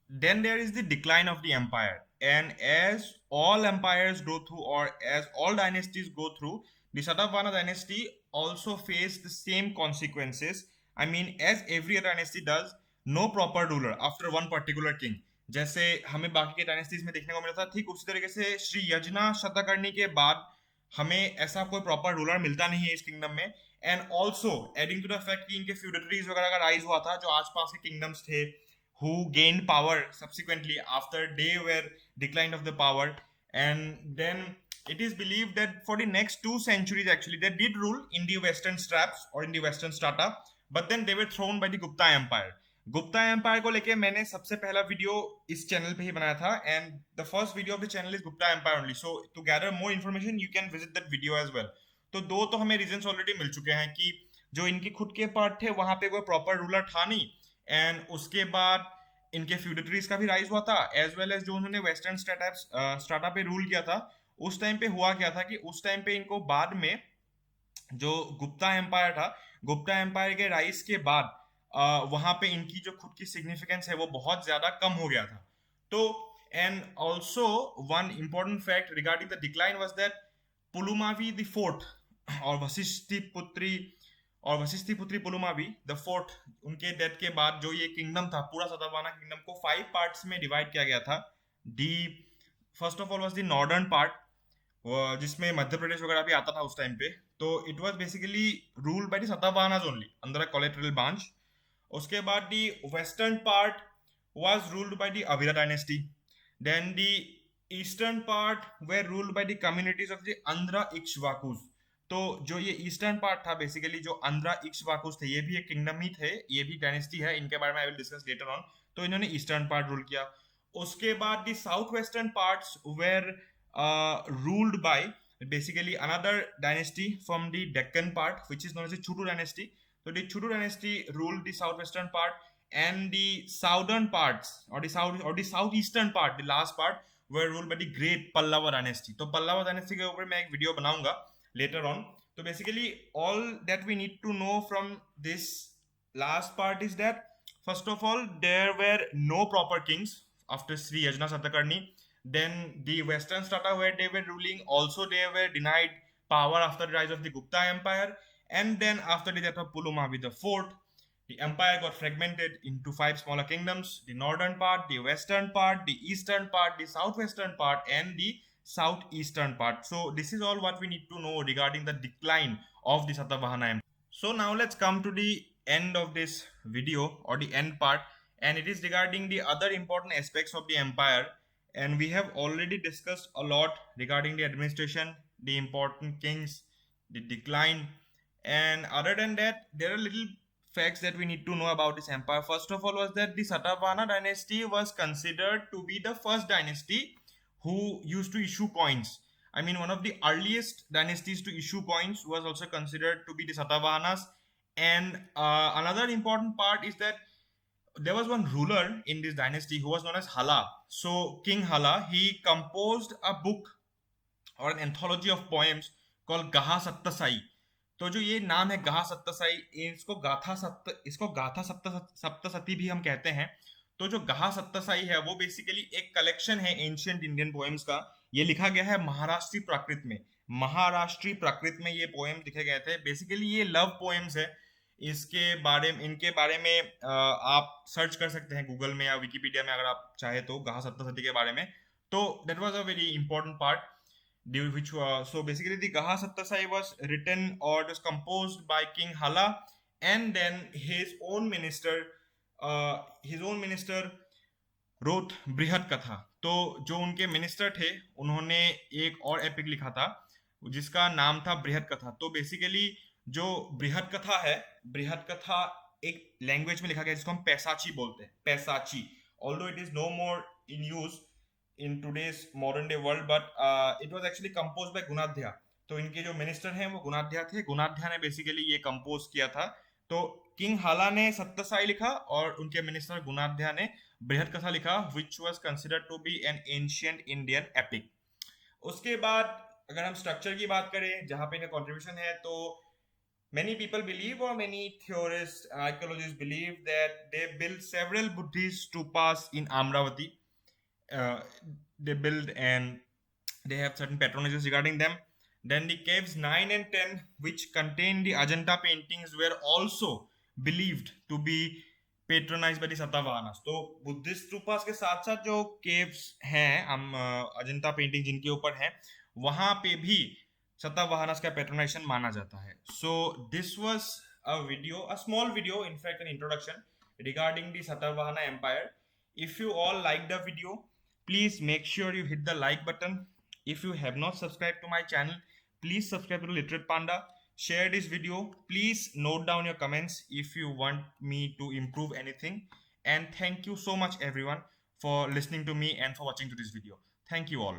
then there is the decline of the empire. And as all empires go through, or as all dynasties go through, the Satavahana dynasty also faced the same consequences. I mean, as every other dynasty does, no proper ruler after one particular king. जैसे हमें बाकी के dynasties में देखने को मिला था, ठीक उसी तरीके से श्री यजना शतकर्णी के बाद हमें ऐसा कोई प्रॉपर रूलर मिलता नहीं है इस किंगडम में. And also adding to the fact कि इनके फ्यूडेटरीज वगैरह का राइज हुआ था, जो आसपास के किंगडम्स थे, who gained power subsequently after they were declined of the power. And then it is believed that for the next 2 centuries actually they did rule in the western straps or in the western strata, but then they were thrown by the Gupta empire. Gupta empire को लेके मैंने सबसे पहला video इस channel पे ही बनाया था, and the first video of the channel is Gupta empire only. So to gather more information you can visit that video as well. तो दो तो हमें रीजंस ऑलरेडी मिल चुके हैं कि जो इनके खुद के पार्ट थे वहां पे कोई प्रॉपर रूलर था नहीं, एंड उसके बाद इनके फ्यूडेटरीज का भी राइज हुआ था, एज वेल एज जो उन्होंने वेस्टर्न स्टाटा पे रूल किया था. उस टाइम पे हुआ क्या था कि उस टाइम पे इनको बाद में जो गुप्ता एम्पायर था, गुप्ता एम्पायर के राइज के बाद वहां पे इनकी जो खुद की सिग्निफिकेंस है वो बहुत ज्यादा कम हो गया था. तो and also one important fact regarding the decline was that Pulumavi the fourth और वशिष्ठी पुत्री पुलुमावी द फोर्थ, उनके डेथ के बाद जो ये किंगडम था, पूरा सतवाहना किंगडम को 5 पार्ट्स में डिवाइड किया गया था. The first of all was the northern part, जिसमें मध्य प्रदेश वगैरह भी आता था उस टाइम पे. तो it was basically ruled by the Satavahanas only under a collateral branch. उसके बाद the western part was ruled by the Abhira dynasty. Then the eastern part were ruled by the communities of the Andhra Ikshvakus. तो जो ये eastern part था, basically जो आंध्रा इक्ष्वाकुस थे, ये भी एक किंगडम ही थे, ये भी डायनेस्टी है, इनके बारे में I will discuss later on. तो इन्होंने ईस्टर्न पार्ट रूल किया. उसके बाद the south western parts were ruled by basically another dynasty from the Deccan part, which is known as the Chutu dynasty. So the Chutu dynasty ruled the southwestern part, and the southern parts or the southeastern part, the last part, were ruled by the great Pallava dynasty. तो Pallava dynasty के ऊपर मैं एक video बनाऊंगा later on. तो basically all that we need to know from this last part is that first of all there were no proper kings after Sri Yajna Satakarni. Then the Western strata where they were ruling, also they were denied power after the rise of the Gupta Empire. And then after the death of Pulumavi the fourth, the empire got fragmented into 5 smaller kingdoms: the northern part, the western part, the eastern part, the southwestern part, and the southeastern part. So this is all what we need to know regarding the decline of the Satavahana Empire. So now let's come to the end of this video, or the end part, and it is regarding the other important aspects of the empire. And we have already discussed a lot regarding the administration, the important kings, the decline, and other than that there are little facts that we need to know about this empire. First of all was that the Satavahana dynasty was considered to be the first dynasty who used to issue coins. I mean, one of the earliest dynasties to issue coins was also considered to be the Satavahanas. And another important part is that there was one ruler in this dynasty who was known as Hala. So King Hala, he composed a book और an anthology of poems called Gaha Sattasai. तो जो ये नाम है गहा सत्तसाई, इसको गाथा सप्तसती भी हम कहते हैं. तो जो गहा सत्तसाई है वो बेसिकली एक कलेक्शन है एंशियंट इंडियन पोएम्स का. ये लिखा गया है महाराष्ट्री प्राकृत में. महाराष्ट्री प्राकृत में ये पोएम्स लिखे गए थे. बेसिकली ये लव पोएम्स है. इनके बारे में आप सर्च कर सकते हैं गूगल में या विकिपीडिया में अगर आप चाहे तो, गहा सप्तसती के बारे में. तो that was a very important part, so basically the Gaha Sattasai was written or was composed by King Hala, and then his own minister wrote Brihat Katha. तो जो उनके मिनिस्टर थे उन्होंने एक और एपिक लिखा था जिसका नाम था बृहत कथा. तो बेसिकली जो बृहत कथा है, बृहत कथा एक लैंग्वेज में लिखा गया जिसको हम पैसाची बोलते हैं, Paishachi. Although it is no more in use in today's modern day world, but it was actually composed by Gunadhya. तो इनके जो मिनिस्टर हैं वो गुणाध्या थे. गुणाध्या ने बेसिकली ये कंपोज किया था. तो किंग हाला ने सत्तसाई लिखा और उनके मिनिस्टर गुणाध्या ने बृहत कथा लिखा, which was considered to be an ancient Indian epic. उसके बाद अगर हम स्ट्रक्चर की बात करें जहां पे इनका कंट्रीब्यूशन है, तो Many people believe, or many theorists, archaeologists believe, that they built several Buddhist stupas in Amravati. Uh, they build and they have certain patronages regarding them. Then the caves 9 and 10, which contain the Ajanta paintings, were also believed to be patronized by the Satavahanas. तो Buddhist stupas के साथ साथ जो caves हैं हम Ajanta painting जिनके ऊपर हैं वहां पे भी Satavahanas का patronization माना जाता है. So this was a video, a small video, in fact an introduction regarding the Satavahana Empire. If you all like the video, please make sure you hit the like button. If you have not subscribed to my channel, please subscribe to Literate Panda. Share this video. Please note down your comments if you want me to improve anything. And thank you so much everyone for listening to me and for watching to this video. Thank you all.